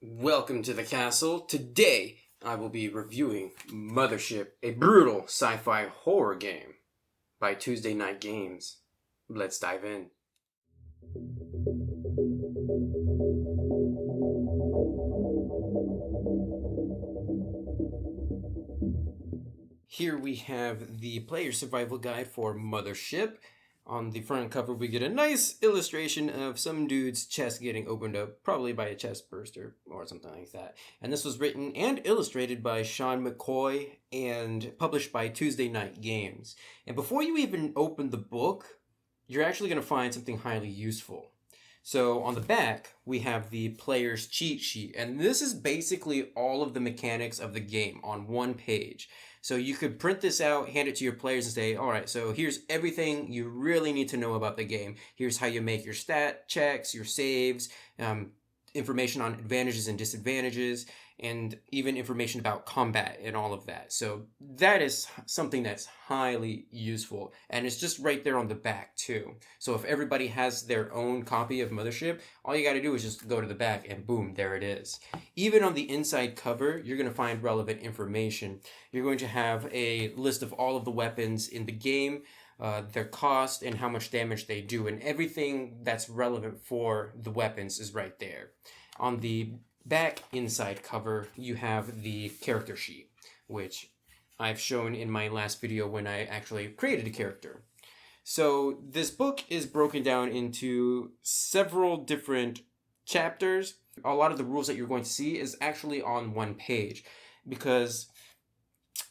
Welcome to the castle. Today, I will be reviewing Mothership, a brutal sci-fi horror game by Tuesday Night Games. Let's dive in. Here we have the player survival guide for Mothership. On the front cover, we get a nice illustration of some dude's chest getting opened up, probably by a chest burster or something like that. And this was written and illustrated by Sean McCoy and published by Tuesday Night Games. And before you even open the book, you're actually going to find something highly useful. So on the back, we have the player's cheat sheet, and this is basically all of the mechanics of the game on one page. So you could print this out, hand it to your players and say, all right, so here's everything you really need to know about the game. Here's how you make your stat checks, your saves, information on advantages and disadvantages, and even information about combat and all of that. So that is something that's highly useful, and it's just right there on the back too. So if everybody has their own copy of Mothership, all you got to do is just go to the back and boom, there it is. Even on the inside cover, you're going to find relevant information. You're going to have a list of all of the weapons in the game, their cost, and how much damage they do, and everything that's relevant for the weapons is right there. On the back inside cover, you have the character sheet, which I've shown in my last video when I actually created a character. So this book is broken down into several different chapters. A lot of the rules that you're going to see is actually on one page, because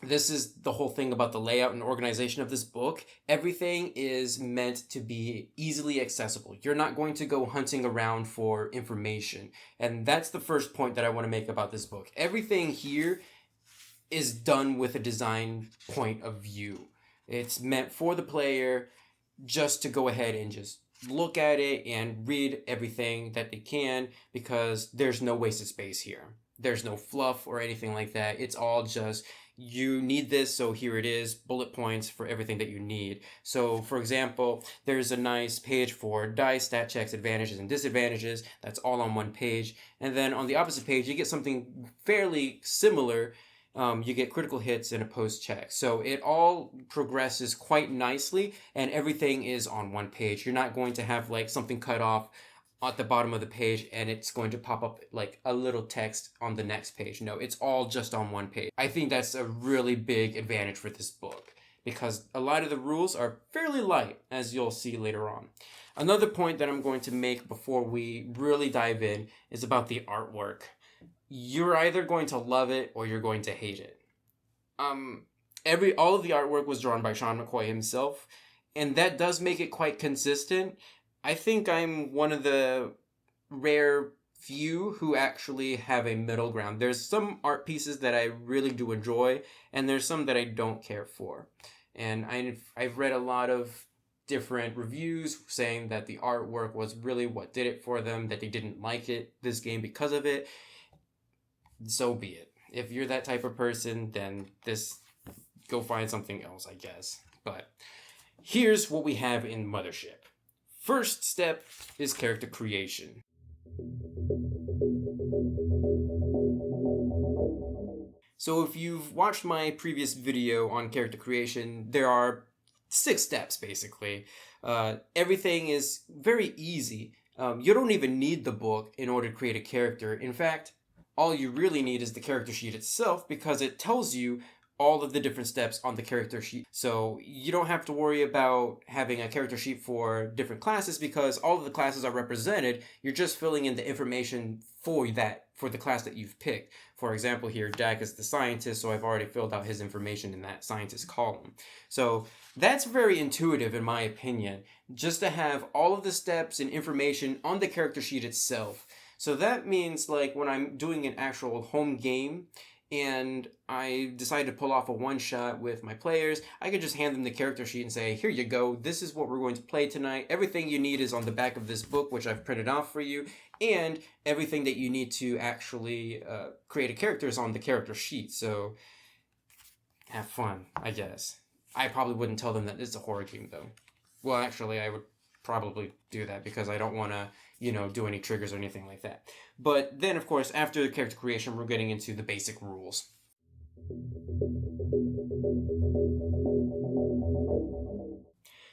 this is the whole thing about the layout and organization of this book. Everything is meant to be easily accessible. You're not going to go hunting around for information. And that's the first point that I want to make about this book. Everything here is done with a design point of view. It's meant for the player just to go ahead and just look at it and read everything that they can, because there's no wasted space here. There's no fluff or anything like that. It's all just, you need this, so here it is, bullet points for everything that you need. So, for example, there's a nice page for dice, stat checks, advantages, and disadvantages. That's all on one page. And then on the opposite page, you get something fairly similar. You get critical hits and opposed checks. So it all progresses quite nicely, and everything is on one page. You're not going to have like something cut off at the bottom of the page and it's going to pop up like a little text on the next page. No, it's all just on one page. I think that's a really big advantage for this book, because a lot of the rules are fairly light, as you'll see later on. Another point that I'm going to make before we really dive in is about the artwork. You're either going to love it or you're going to hate it. All of the artwork was drawn by Sean McCoy himself, and that does make it quite consistent. I think I'm one of the rare few who actually have a middle ground. There's some art pieces that I really do enjoy, and there's some that I don't care for. And I've read a lot of different reviews saying that the artwork was really what did it for them, that they didn't like this game because of it. So be it. If you're that type of person, then go find something else, I guess. But here's what we have in Mothership. First step is character creation. So if you've watched my previous video on character creation, there are 6 steps basically. Everything is very easy. You don't even need the book in order to create a character. In fact, all you really need is the character sheet itself, because it tells you all of the different steps on the character sheet. So you don't have to worry about having a character sheet for different classes, because all of the classes are represented. You're just filling in the information for the class that you've picked. For example, here, Dak is the scientist, so I've already filled out his information in that scientist column. So that's very intuitive in my opinion, just to have all of the steps and information on the character sheet itself. So that means like when I'm doing an actual home game, and I decide to pull off a one-shot with my players, I could just hand them the character sheet and say, here you go, this is what we're going to play tonight. Everything you need is on the back of this book, which I've printed off for you, and everything that you need to actually create a character is on the character sheet. So have fun, I guess. I probably wouldn't tell them that it's a horror game, though. Well, actually, I would probably do that, because I don't want to do any triggers or anything like that. But then, of course, after the character creation, we're getting into the basic rules.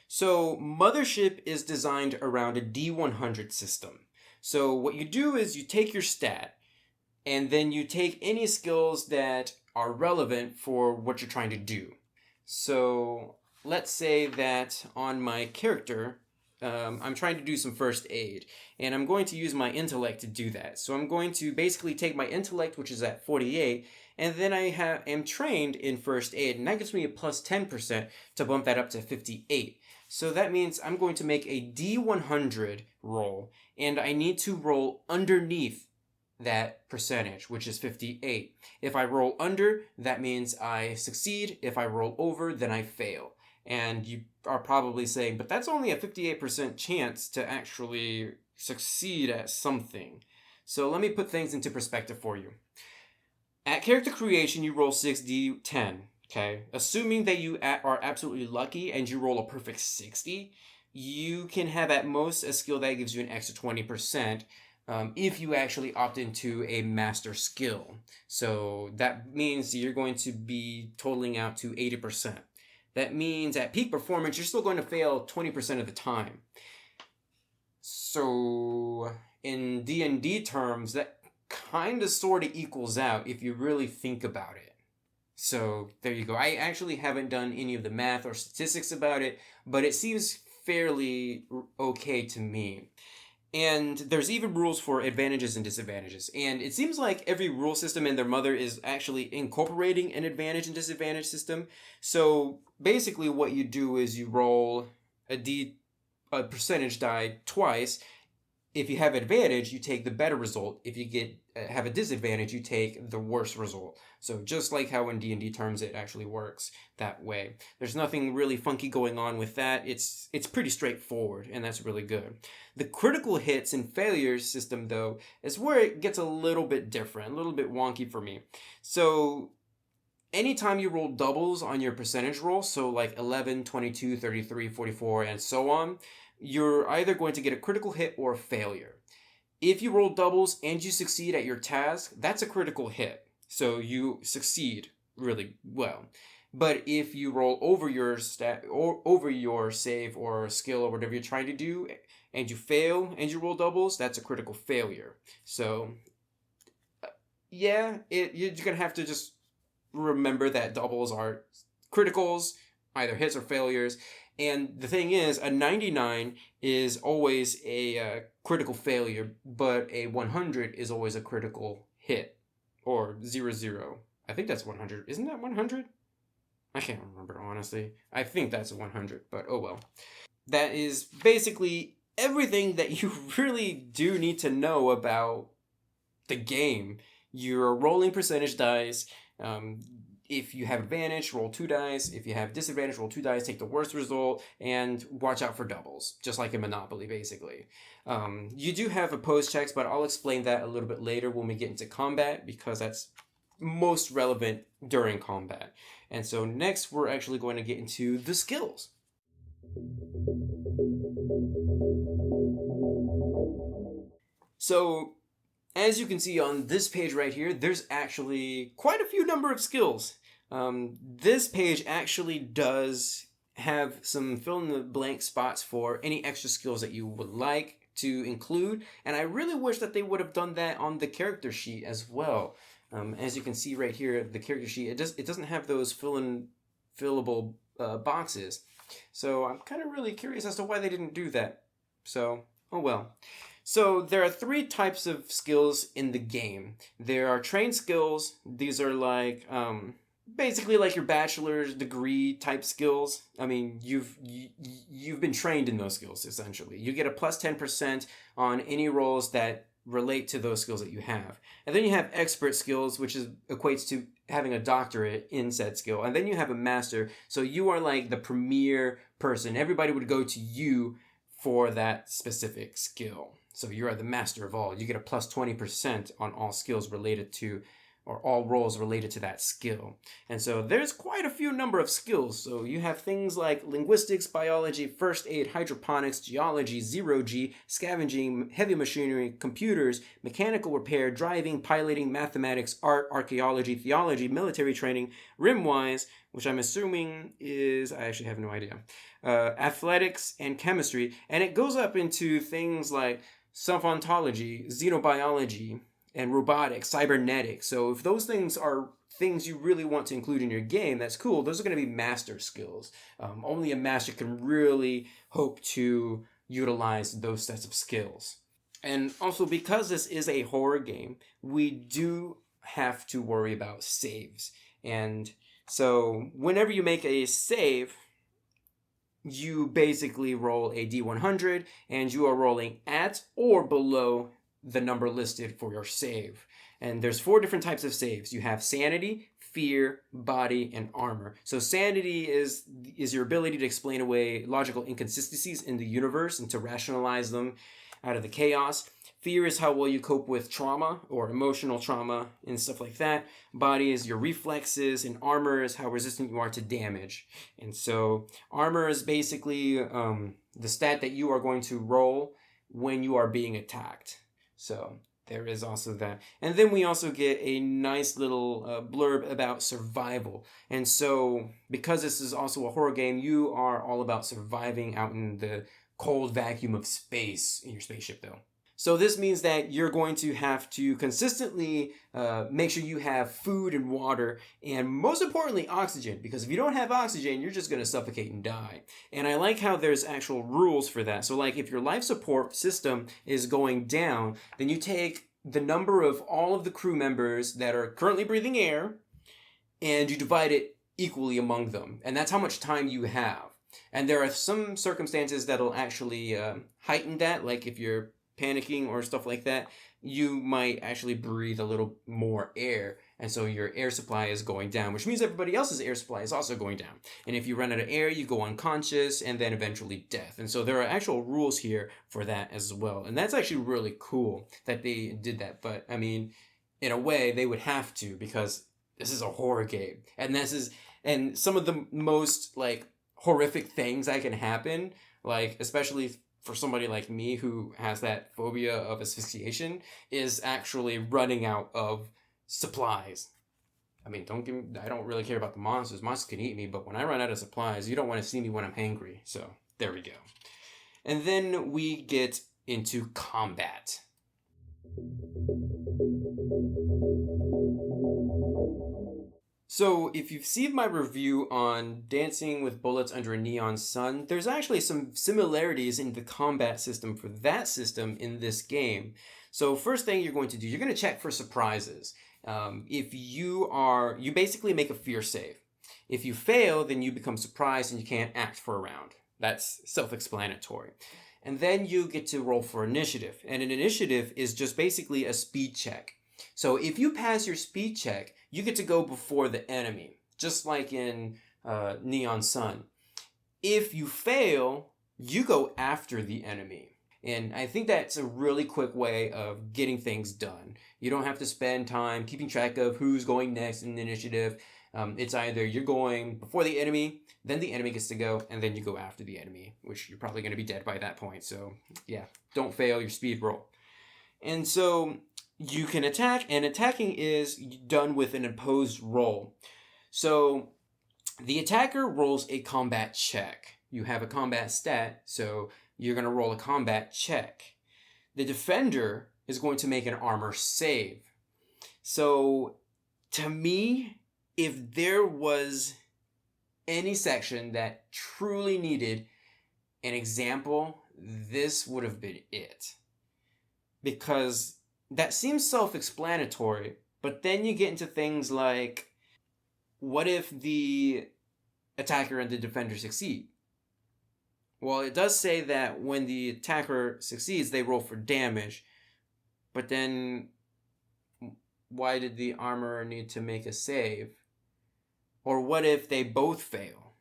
So, Mothership is designed around a D100 system. So, what you do is you take your stat, and then you take any skills that are relevant for what you're trying to do. So, let's say that on my character, I'm trying to do some first aid, and I'm going to use my intellect to do that. So I'm going to basically take my intellect, which is at 48, and then I am trained in first aid, and that gives me a plus 10% to bump that up to 58. So that means I'm going to make a D100 roll, and I need to roll underneath that percentage, which is 58. If I roll under, that means I succeed. If I roll over, then I fail. And you are probably saying, but that's only a 58% chance to actually succeed at something. So let me put things into perspective for you. At character creation, you roll 6d10, okay? Assuming that you are absolutely lucky and you roll a perfect 60, you can have at most a skill that gives you an extra 20%. If you actually opt into a master skill. So that means you're going to be totaling out to 80%. That means at peak performance, you're still going to fail 20% of the time. So in D&D terms, that kind of sort of equals out if you really think about it. So there you go. I actually haven't done any of the math or statistics about it, but it seems fairly okay to me. And there's even rules for advantages and disadvantages. And it seems like every rule system and their mother is actually incorporating an advantage and disadvantage system. So basically what you do is you roll a percentage die twice. If you have advantage, you take the better result. If you have a disadvantage, you take the worse result. So just like how in D&D terms it actually works that way. There's nothing really funky going on with that. It's pretty straightforward, and that's really good. The critical hits and failures system, though, is where it gets a little bit different, a little bit wonky for me. So anytime you roll doubles on your percentage roll, so like 11, 22, 33, 44, and so on, you're either going to get a critical hit or a failure. If you roll doubles and you succeed at your task, that's a critical hit. So you succeed really well. But if you roll over your stat or over your save or skill or whatever you're trying to do, and you fail and you roll doubles, that's a critical failure. So yeah, you're gonna have to just remember that doubles are criticals, either hits or failures. And the thing is, a 99 is always a critical failure, but a 100 is always a critical hit. Or 0-0. I think that's 100. Isn't that 100? I can't remember, honestly. I think that's a 100, but oh well. That is basically everything that you really do need to know about the game. You're rolling percentage dice. If you have advantage, roll 2 dice. If you have disadvantage, roll 2 dice, take the worst result, and watch out for doubles, just like in Monopoly, basically. You do have opposed checks, but I'll explain that a little bit later when we get into combat, because that's most relevant during combat. And so next, we're actually going to get into the skills. So as you can see on this page right here, there's actually quite a few number of skills. This page actually does have some fill-in-the-blank spots for any extra skills that you would like to include, and I really wish that they would have done that on the character sheet as well. As you can see right here, the character sheet, it doesn't have those fillable boxes. So I'm kind of really curious as to why they didn't do that. So, oh well. So there are 3 types of skills in the game. There are trained skills. These are like basically like your bachelor's degree type skills. I mean, you've been trained in those skills essentially. You get a plus 10% on any rolls that relate to those skills that you have. And then you have expert skills, which equates to having a doctorate in said skill. And then you have a master. So you are like the premier person. Everybody would go to you for that specific skill. So you are the master of all. You get a plus 20% on all skills related to or all rolls related to that skill. And so there's quite a few number of skills. So you have things like linguistics, biology, first aid, hydroponics, geology, zero-G, scavenging, heavy machinery, computers, mechanical repair, driving, piloting, mathematics, art, archaeology, theology, military training, rimwise, which I'm assuming is, I actually have no idea, athletics, and chemistry. And it goes up into things like self-ontology, xenobiology, and robotics, cybernetics. So if those things are things you really want to include in your game, that's cool. Those are going to be master skills. Only a master can really hope to utilize those sets of skills. And also, because this is a horror game, we do have to worry about saves. And so whenever you make a save, you basically roll a D100 and you are rolling at or below the number listed for your save. And there's 4 different types of saves. You have sanity, fear, body, and armor. So sanity is your ability to explain away logical inconsistencies in the universe and to rationalize them out of the chaos. Fear is how well you cope with trauma or emotional trauma and stuff like that. Body is your reflexes, and armor is how resistant you are to damage. And so armor is basically the stat that you are going to roll when you are being attacked. So there is also that. And then we also get a nice little blurb about survival. And so because this is also a horror game, you are all about surviving out in the cold vacuum of space in your spaceship, though. So this means that you're going to have to consistently make sure you have food and water, and most importantly, oxygen, because if you don't have oxygen, you're just going to suffocate and die. And I like how there's actual rules for that. So like if your life support system is going down, then you take the number of all of the crew members that are currently breathing air, and you divide it equally among them. And that's how much time you have. And there are some circumstances that'll actually heighten that, like if you're panicking or stuff like that, you might actually breathe a little more air, and so your air supply is going down, which means everybody else's air supply is also going down. And if you run out of air, you go unconscious and then eventually death. And so there are actual rules here for that as well, and that's actually really cool that they did that. But I mean, in a way they would have to, because this is a horror game, and some of the most like horrific things that can happen, like especially for somebody like me who has that phobia of asphyxiation, is actually running out of supplies. I mean, I don't really care about the monsters. Monsters can eat me, but when I run out of supplies, you don't want to see me when I'm hangry. So there we go. And then we get into combat. So if you've seen my review on Dancing with Bullets Under a Neon Sun, there's actually some similarities in the combat system for that system in this game. So first thing you're going to do, you're going to check for surprises. If you basically make a fear save. If you fail, then you become surprised and you can't act for a round. That's self-explanatory. And then you get to roll for initiative. And an initiative is just basically a speed check. So if you pass your speed check, you get to go before the enemy, just like in Neon Sun. If you fail, you go after the enemy. And I think that's a really quick way of getting things done. You don't have to spend time keeping track of who's going next in the initiative. It's either you're going before the enemy, then the enemy gets to go, and then you go after the enemy, which you're probably going to be dead by that point. So yeah, don't fail your speed roll. And so you can attack, and attacking is done with an opposed roll. So the attacker rolls a combat check. You have a combat stat, so you're going to roll a combat check. The defender is going to make an armor save. So to me, if there was any section that truly needed an example, this would have been it. Because that seems self-explanatory, but then you get into things like, what if the attacker and the defender succeed? Well, it does say that when the attacker succeeds, they roll for damage, but then why did the armorer need to make a save? Or what if they both fail?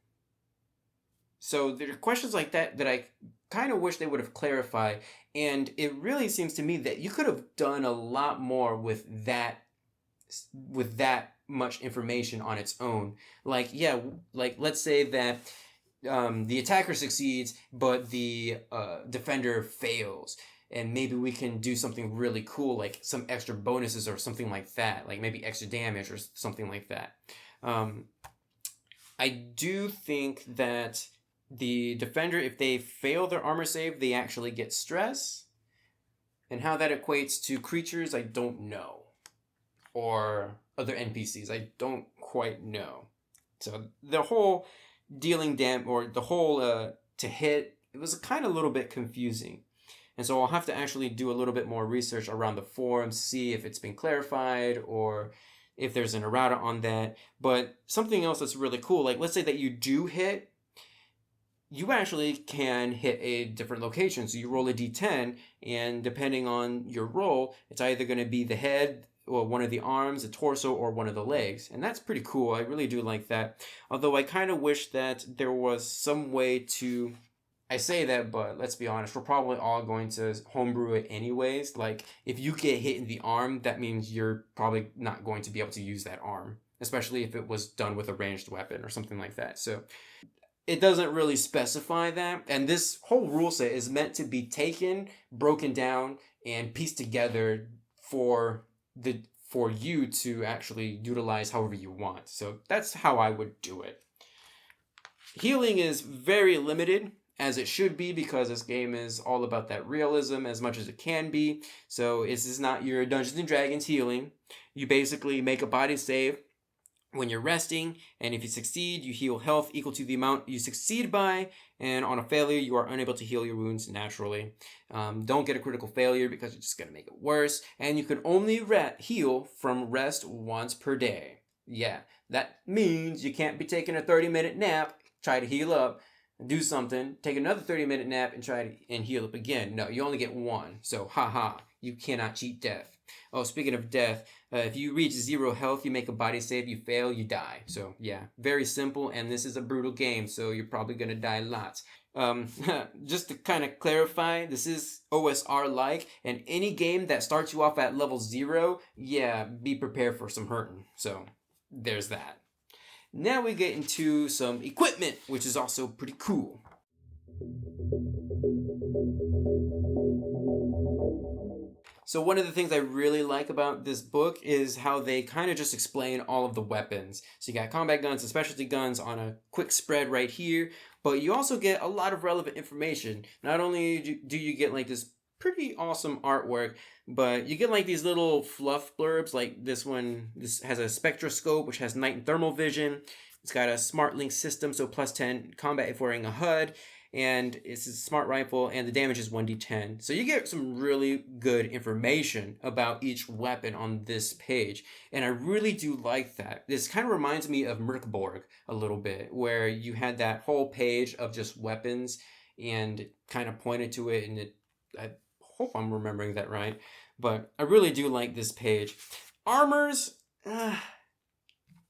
So there are questions like that that I kind of wish they would have clarified, and it really seems to me that you could have done a lot more with that with that much information on its own. Like, yeah, like let's say that the attacker succeeds, but the defender fails. And maybe we can do something really cool, like some extra bonuses or something like that, like maybe extra damage or something like that. I do think that the defender, if they fail their armor save, they actually get stress. And how that equates to creatures, I don't know. Or other NPCs, I don't quite know. So the whole dealing or the whole to hit, it was kind of a little bit confusing. And so I'll have to actually do a little bit more research around the forums, see if it's been clarified or if there's an errata on that. But something else that's really cool, like let's say that you do hit, you actually can hit a different location. So you roll a d10, and depending on your roll, it's either going to be the head, or one of the arms, the torso, or one of the legs. And that's pretty cool. I really do like that. Although I kind of wish that there was some way to... I say that, but let's be honest, we're probably all going to homebrew it anyways. Like, if you get hit in the arm, that means you're probably not going to be able to use that arm, especially if it was done with a ranged weapon or something like that. So it doesn't really specify that. And this whole rule set is meant to be taken, broken down, and pieced together for you to actually utilize however you want. So that's how I would do it. Healing is very limited, as it should be, because this game is all about that realism as much as it can be. So this is not your Dungeons and Dragons healing. You basically make a body save when you're resting, and if you succeed, you heal health equal to the amount you succeed by, and on a failure, you are unable to heal your wounds naturally. Don't get a critical failure because you're just going to make it worse, and you can only heal from rest once per day. Yeah, that means you can't be taking a 30-minute nap, try to heal up, do something, take another 30-minute nap, and try and heal up again. No, you only get one, so haha, you cannot cheat death. Oh, speaking of death, if you reach 0 health, you make a body save, you fail, you die. So yeah, very simple, and this is a brutal game, so you're probably going to die lots. Just to kind of clarify, this is OSR-like, and any game that starts you off at level 0, yeah, be prepared for some hurting. So there's that. Now we get into some equipment, which is also pretty cool. So one of the things I really like about this book is how they kind of just explain all of the weapons. So you got combat guns and specialty guns on a quick spread right here, but you also get a lot of relevant information. Not only do you get like this pretty awesome artwork, but you get like these little fluff blurbs, like this one. This has a spectroscope, which has night and thermal vision. It's got a smart link system, so plus 10 combat if wearing a HUD. And it's a smart rifle, and the damage is 1d10. So you get some really good information about each weapon on this page, and I really do like that. This kind of reminds me of Merkborg a little bit, where you had that whole page of just weapons, and it kind of pointed to it, and I hope I'm remembering that right, but I really do like this page. Armors,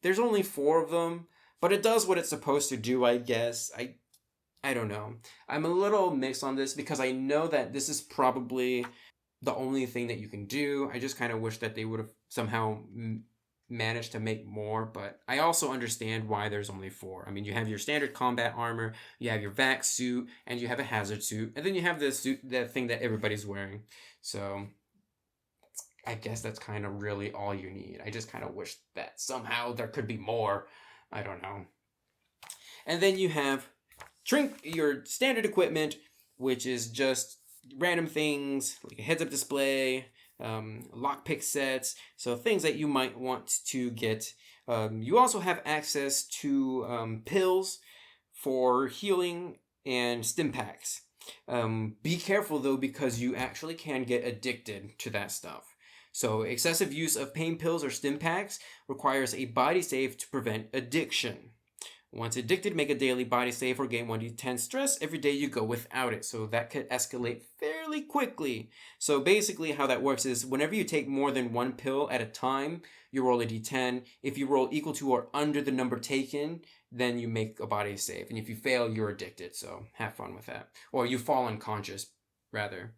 there's only 4 of them, but it does what it's supposed to do, I guess. I don't know. I'm a little mixed on this because I know that this is probably the only thing that you can do. I just kind of wish that they would have somehow managed to make more, but I also understand why there's only 4. I mean, you have your standard combat armor, you have your vac suit, and you have a hazard suit, and then you have the suit, that thing that everybody's wearing. So I guess that's kind of really all you need. I just kind of wish that somehow there could be more. I don't know. And then you have your standard equipment, which is just random things like a heads-up display, lockpick sets, so things that you might want to get. You also have access to pills for healing and stim packs. Be careful though, because you actually can get addicted to that stuff. So excessive use of pain pills or stim packs requires a body save to prevent addiction. Once addicted, make a daily body save or gain 1d10 stress every day you go without it. So that could escalate fairly quickly. So basically how that works is whenever you take more than 1 pill at a time, you roll a d10. If you roll equal to or under the number taken, then you make a body save. And if you fail, you're addicted. So have fun with that. Or you fall unconscious, rather.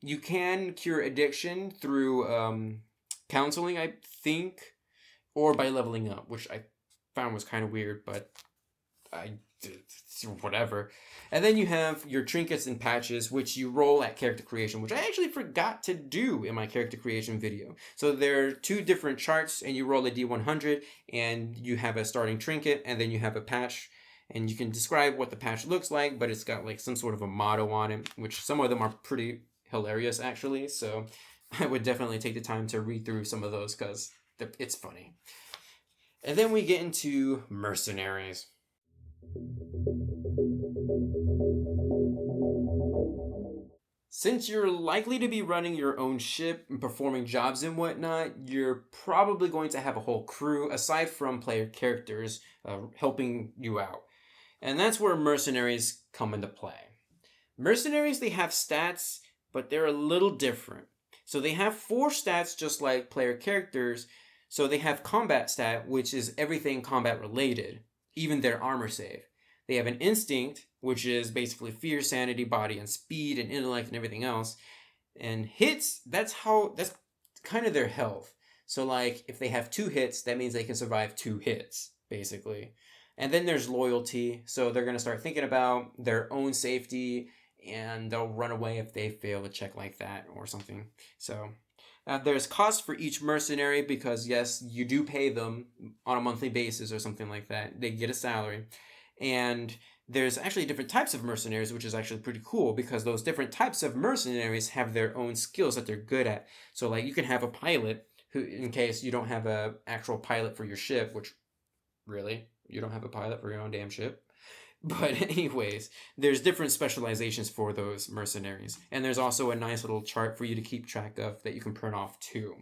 You can cure addiction through counseling, I think, or by leveling up, which I found was kind of weird, but I whatever. And then you have your trinkets and patches, which you roll at character creation, which I actually forgot to do in my character creation video. So there are two different charts, and you roll a d100, and you have a starting trinket, and then you have a patch, and you can describe what the patch looks like, but it's got like some sort of a motto on it, which some of them are pretty hilarious actually. So I would definitely take the time to read through some of those because it's funny. And then we get into Mercenaries. Since you're likely to be running your own ship and performing jobs and whatnot, you're probably going to have a whole crew aside from player characters helping you out. And that's where mercenaries come into play. Mercenaries, they have stats, but they're a little different. So they have 4 stats just like player characters. So they have combat stat, which is everything combat related, even their armor save. They have an instinct, which is basically fear, sanity, body, and speed, and intellect, and everything else. And hits, that's kind of their health. So like if they have 2 hits, that means they can survive 2 hits, basically. And then there's loyalty, so they're going to start thinking about their own safety, and they'll run away if they fail a check like that or something. So there's cost for each mercenary because, yes, you do pay them on a monthly basis or something like that. They get a salary. And there's actually different types of mercenaries, which is actually pretty cool because those different types of mercenaries have their own skills that they're good at. So, like, you can have a pilot who, in case you don't have an actual pilot for your ship, which, really, you don't have a pilot for your own damn ship. But anyways, there's different specializations for those mercenaries. And there's also a nice little chart for you to keep track of that you can print off too.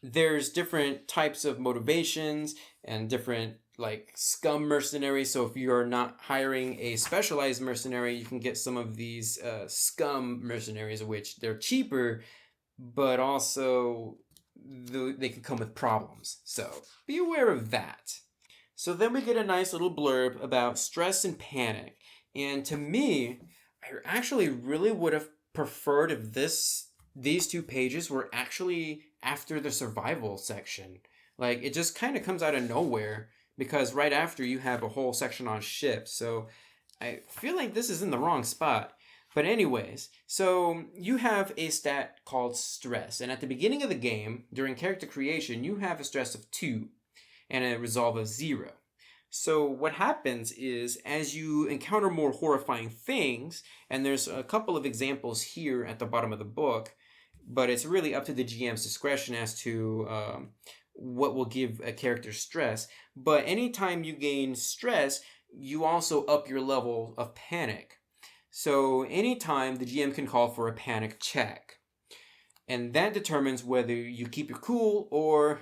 There's different types of motivations and different like scum mercenaries. So if you're not hiring a specialized mercenary, you can get some of these scum mercenaries, which they're cheaper, but also they can come with problems. So be aware of that. So then we get a nice little blurb about stress and panic. And to me, I actually really would have preferred if these 2 pages were actually after the survival section. Like, it just kind of comes out of nowhere because right after you have a whole section on ships. So I feel like this is in the wrong spot. But anyways, so you have a stat called stress. And at the beginning of the game, during character creation, you have a stress of 2 and a resolve of 0. So what happens is as you encounter more horrifying things, and there's a couple of examples here at the bottom of the book, but it's really up to the GM's discretion as to what will give a character stress. But anytime you gain stress, you also up your level of panic. So anytime the GM can call for a panic check. And that determines whether you keep your cool or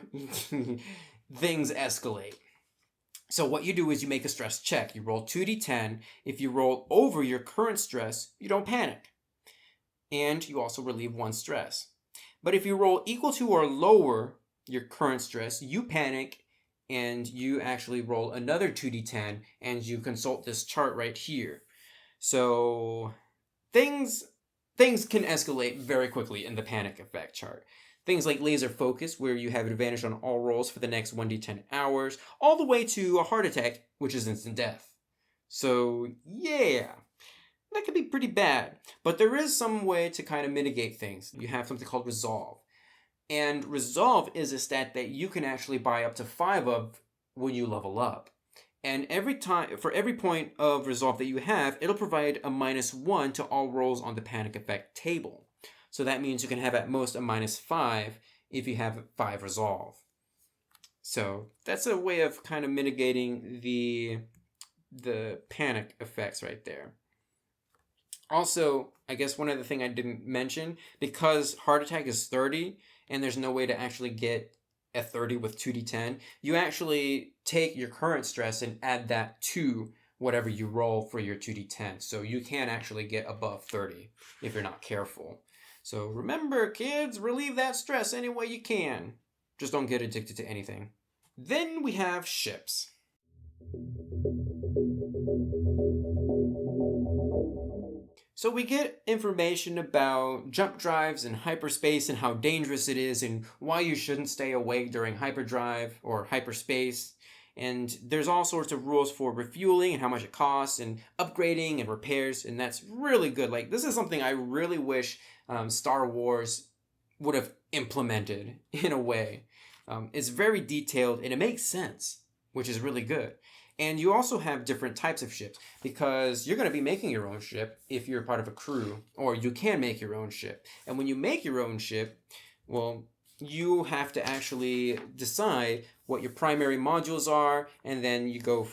things escalate. So what you do is you make a stress check. You roll 2d10. If you roll over your current stress, you don't panic. And you also relieve 1 stress. But if you roll equal to or lower your current stress, you panic and you actually roll another 2d10 and you consult this chart right here. So things can escalate very quickly in the panic effect chart. Things like laser focus, where you have advantage on all rolls for the next 1d10 hours, all the way to a heart attack, which is instant death. So, yeah, that could be pretty bad. But there is some way to kind of mitigate things. You have something called resolve. And resolve is a stat that you can actually buy up to 5 of when you level up. And for every point of resolve that you have, it'll provide a -1 to all rolls on the panic effect table. So that means you can have at most a -5 if you have 5 resolve. So that's a way of kind of mitigating the panic effects right there. Also, I guess one other thing I didn't mention, because heart attack is 30 and there's no way to actually get a 30 with 2d10, you actually take your current stress and add that to whatever you roll for your 2d10. So you can actually get above 30 if you're not careful. So remember, kids, relieve that stress any way you can. Just don't get addicted to anything. Then we have ships. So we get information about jump drives and hyperspace and how dangerous it is and why you shouldn't stay awake during hyperdrive or hyperspace. And there's all sorts of rules for refueling and how much it costs and upgrading and repairs, and that's really good. Like, this is something I really wish Star Wars would have implemented in a way. It's very detailed and it makes sense, which is really good. And you also have different types of ships because you're going to be making your own ship if you're part of a crew, or you can make your own ship. And when you make your own ship, well, you have to actually decide what your primary modules are, and then you go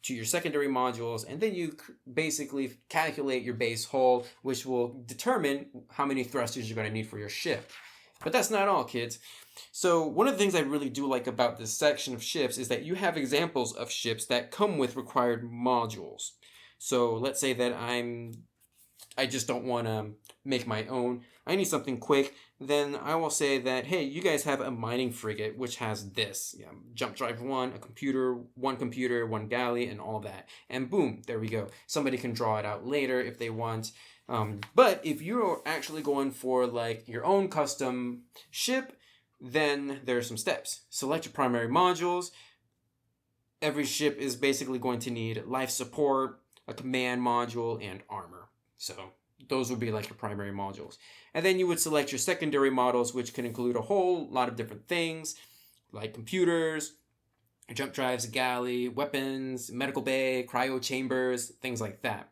to your secondary modules, and then you basically calculate your base hull, which will determine how many thrusters you're going to need for your ship. But that's not all, kids. So one of the things I really do like about this section of ships is that you have examples of ships that come with required modules. So let's say that I just don't want to make my own. I need something quick. Then I will say that, hey, you guys have a mining frigate, which has this. Yeah, jump drive one computer, one galley, and all of that. And boom, there we go. Somebody can draw it out later if they want. But if you're actually going for like your own custom ship, then there's some steps. Select your primary modules. Every ship is basically going to need life support, a command module, and armor. So those would be like your primary modules. And then you would select your secondary models, which can include a whole lot of different things, like computers, jump drives, galley, weapons, medical bay, cryo chambers, things like that.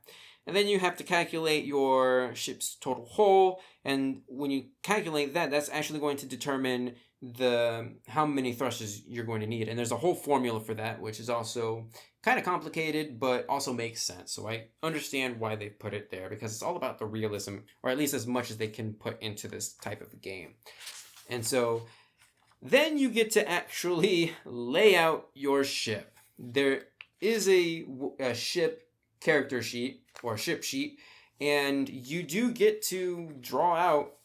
And then you have to calculate your ship's total hull, and when you calculate that, that's actually going to determine how many thrusters you're going to need. And there's a whole formula for that, which is also kind of complicated, but also makes sense. So I understand why they put it there, because it's all about the realism, or at least as much as they can put into this type of game. And so then you get to actually lay out your ship. There is a ship character sheet or ship sheet, and you do get to draw out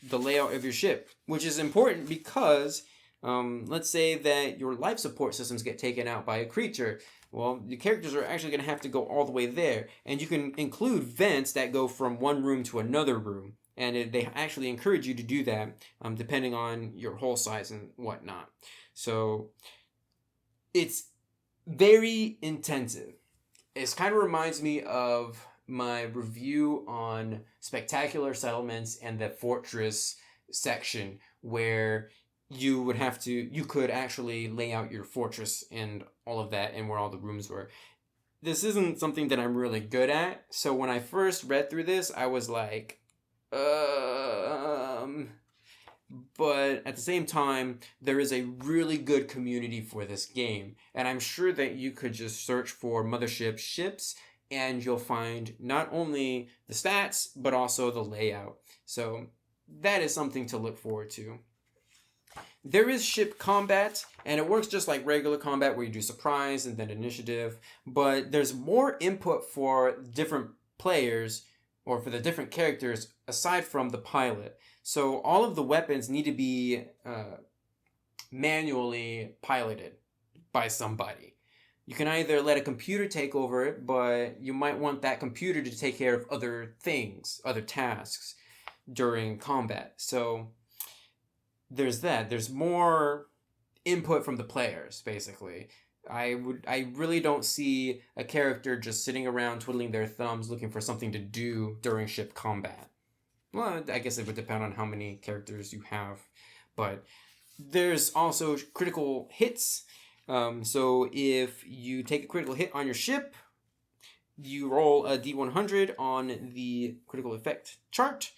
the layout of your ship, which is important because let's say that your life support systems get taken out by a creature. Well, the characters are actually going to have to go all the way there, and you can include vents that go from one room to another room, and they actually encourage you to do that depending on your hull size and whatnot. So it's very intensive. It kind of reminds me of my review on Spectacular Settlements and the Fortress section, where you could actually lay out your fortress and all of that and where all the rooms were. This isn't something that I'm really good at, so when I first read through this, I was like, but at the same time, there is a really good community for this game, and I'm sure that you could just search for Mothership ships, and you'll find not only the stats, but also the layout. So that is something to look forward to. There is ship combat, and it works just like regular combat where you do surprise and then initiative, but there's more input for different players or for the different characters aside from the pilot. So all of the weapons need to be manually piloted by somebody. You can either let a computer take over it, but you might want that computer to take care of other things, other tasks during combat. So there's that. There's more input from the players, basically. I really don't see a character just sitting around twiddling their thumbs looking for something to do during ship combat. Well, I guess it would depend on how many characters you have. But there's also critical hits. So if you take a critical hit on your ship, you roll a D100 on the critical effect chart,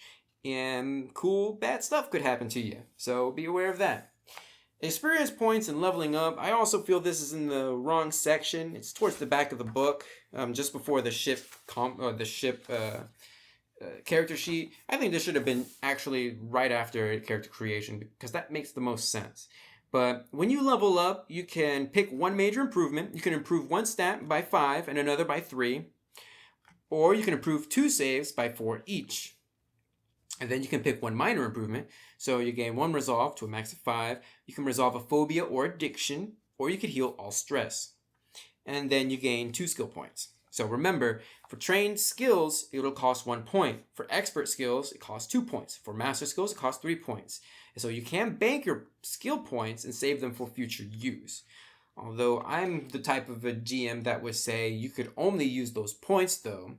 and cool bad stuff could happen to you. So be aware of that. Experience points and leveling up. I also feel this is in the wrong section. It's towards the back of the book, just before the ship character sheet. I think this should have been actually right after character creation, because that makes the most sense. But when you level up, you can pick one major improvement. You can improve one stat by 5 and another by 3. Or you can improve 2 saves by 4 each. And then you can pick one minor improvement. So you gain 1 resolve to a max of 5. You can resolve a phobia or addiction, or you could heal all stress. And then you gain 2 skill points. So remember, for trained skills, it'll cost 1 point. For expert skills, it costs 2 points. For master skills, it costs 3 points. And so you can bank your skill points and save them for future use. Although I'm the type of a GM that would say you could only use those points, though,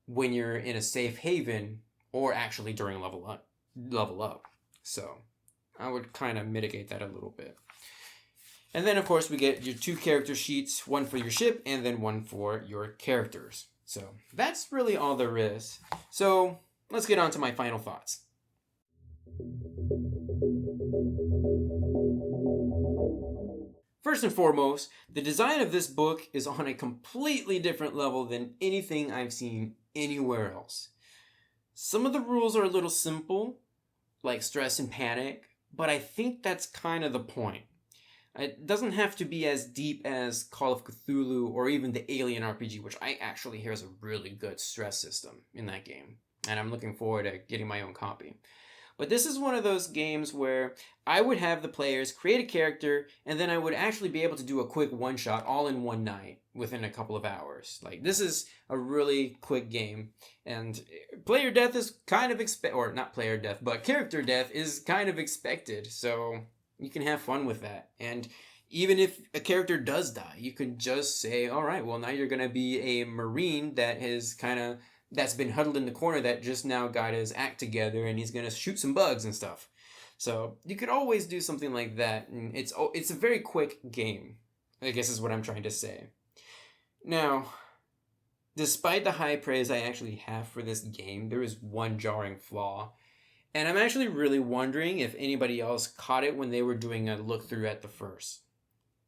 when you're in a safe haven or actually during level up. So I would kind of mitigate that a little bit. And then, of course, we get your 2 character sheets, one for your ship and then one for your characters. So that's really all there is. So let's get on to my final thoughts. First and foremost, the design of this book is on a completely different level than anything I've seen anywhere else. Some of the rules are a little simple, like stress and panic, but I think that's kind of the point. It doesn't have to be as deep as Call of Cthulhu or even the Alien RPG, which I actually hear is a really good stress system in that game. And I'm looking forward to getting my own copy. But this is one of those games where I would have the players create a character, and then I would actually be able to do a quick one-shot all in one night within a couple of hours. Like, this is a really quick game. And player death is kind of or not player death, but character death is kind of expected. So you can have fun with that. And even if a character does die, you can just say, all right, well, now you're going to be a Marine that's been huddled in the corner that just now got his act together and he's going to shoot some bugs and stuff. So you could always do something like that. And it's a very quick game, I guess is what I'm trying to say. Now, despite the high praise I actually have for this game, there is one jarring flaw. And I'm actually really wondering if anybody else caught it when they were doing a look through at the first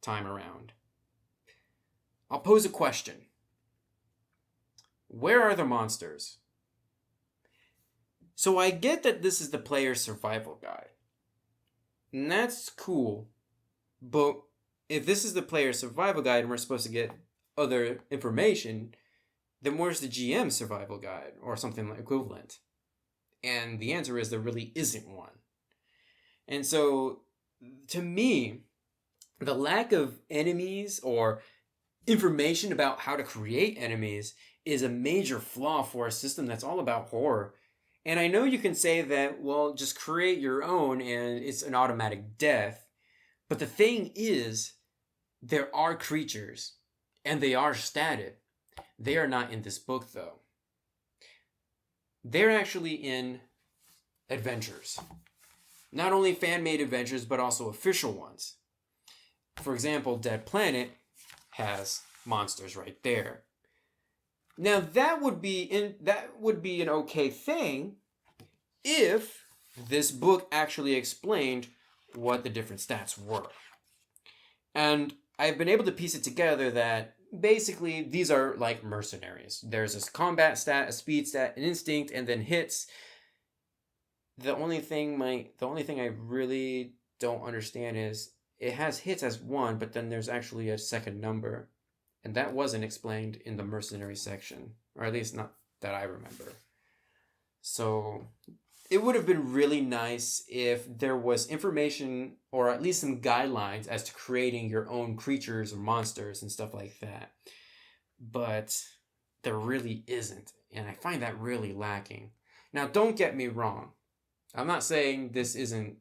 time around. I'll pose a question. Where are the monsters? So I get that this is the player's survival guide. And that's cool. But if this is the player's survival guide and we're supposed to get other information, then where's the GM's survival guide or something like equivalent? And the answer is there really isn't one. And so, to me, the lack of enemies or information about how to create enemies is a major flaw for a system that's all about horror. And I know you can say that, well, just create your own and it's an automatic death. But the thing is, there are creatures and they are statted. They are not in this book, though. They're actually in adventures. Not only fan-made adventures, but also official ones. For example, Dead Planet has monsters right there. Now that would be an okay thing if this book actually explained what the different stats were. And I've been able to piece it together that basically these are like mercenaries. There's a combat stat, a speed stat, an instinct, and then hits. The only thing I really don't understand is it has hits as 1, but then there's actually a second number. And that wasn't explained in the mercenary section, or at least not that I remember. So it would have been really nice if there was information or at least some guidelines as to creating your own creatures or monsters and stuff like that. But there really isn't, and I find that really lacking. Now, don't get me wrong. I'm not saying this isn't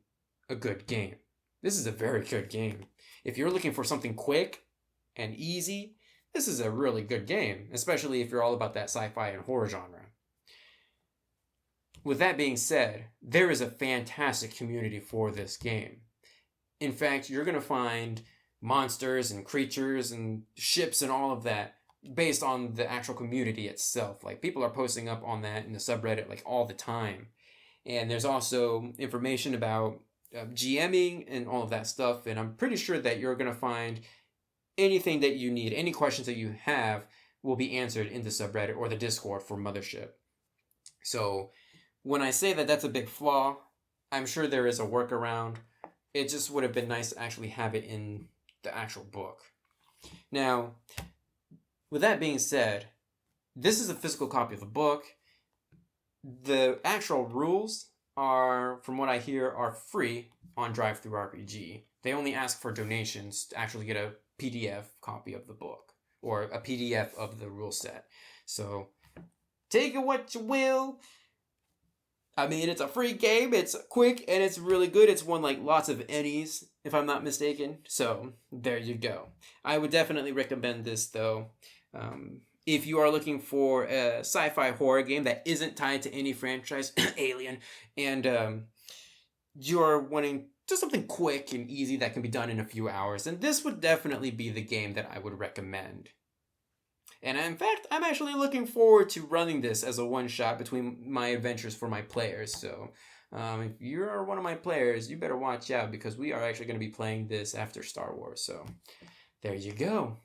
a good game. This is a very good game. If you're looking for something quick and easy, this is a really good game, especially if you're all about that sci-fi and horror genre. With that being said, there is a fantastic community for this game. In fact, you're going to find monsters and creatures and ships and all of that based on the actual community itself. Like, people are posting up on that in the subreddit like all the time. And there's also information about GMing and all of that stuff. And I'm pretty sure that you're going to find anything that you need, any questions that you have will be answered in the subreddit or the Discord for Mothership. So when I say that that's a big flaw, I'm sure there is a workaround. It just would have been nice to actually have it in the actual book. Now, with that being said, this is a physical copy of the book. The actual rules are, from what I hear, are free on DriveThruRPG. They only ask for donations to actually get a PDF copy of the book, or a PDF of the rule set. So take it what you will. I mean, it's a free game, it's quick, and it's really good. It's won like lots of Ennies, if I'm not mistaken. So there you go. I would definitely recommend this though. If you are looking for a sci-fi horror game that isn't tied to any franchise, Alien, and you're wanting just something quick and easy that can be done in a few hours, then this would definitely be the game that I would recommend. And in fact, I'm actually looking forward to running this as a one-shot between my adventures for my players. So if you're one of my players, you better watch out because we are actually going to be playing this after Star Wars. So there you go.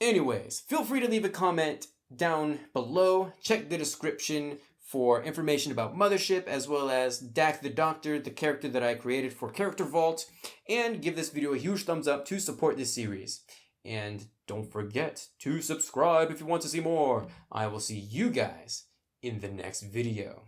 Anyways, feel free to leave a comment down below. Check the description for information about Mothership, as well as Dak the Doctor, the character that I created for Character Vault, and give this video a huge thumbs up to support this series. And don't forget to subscribe if you want to see more. I will see you guys in the next video.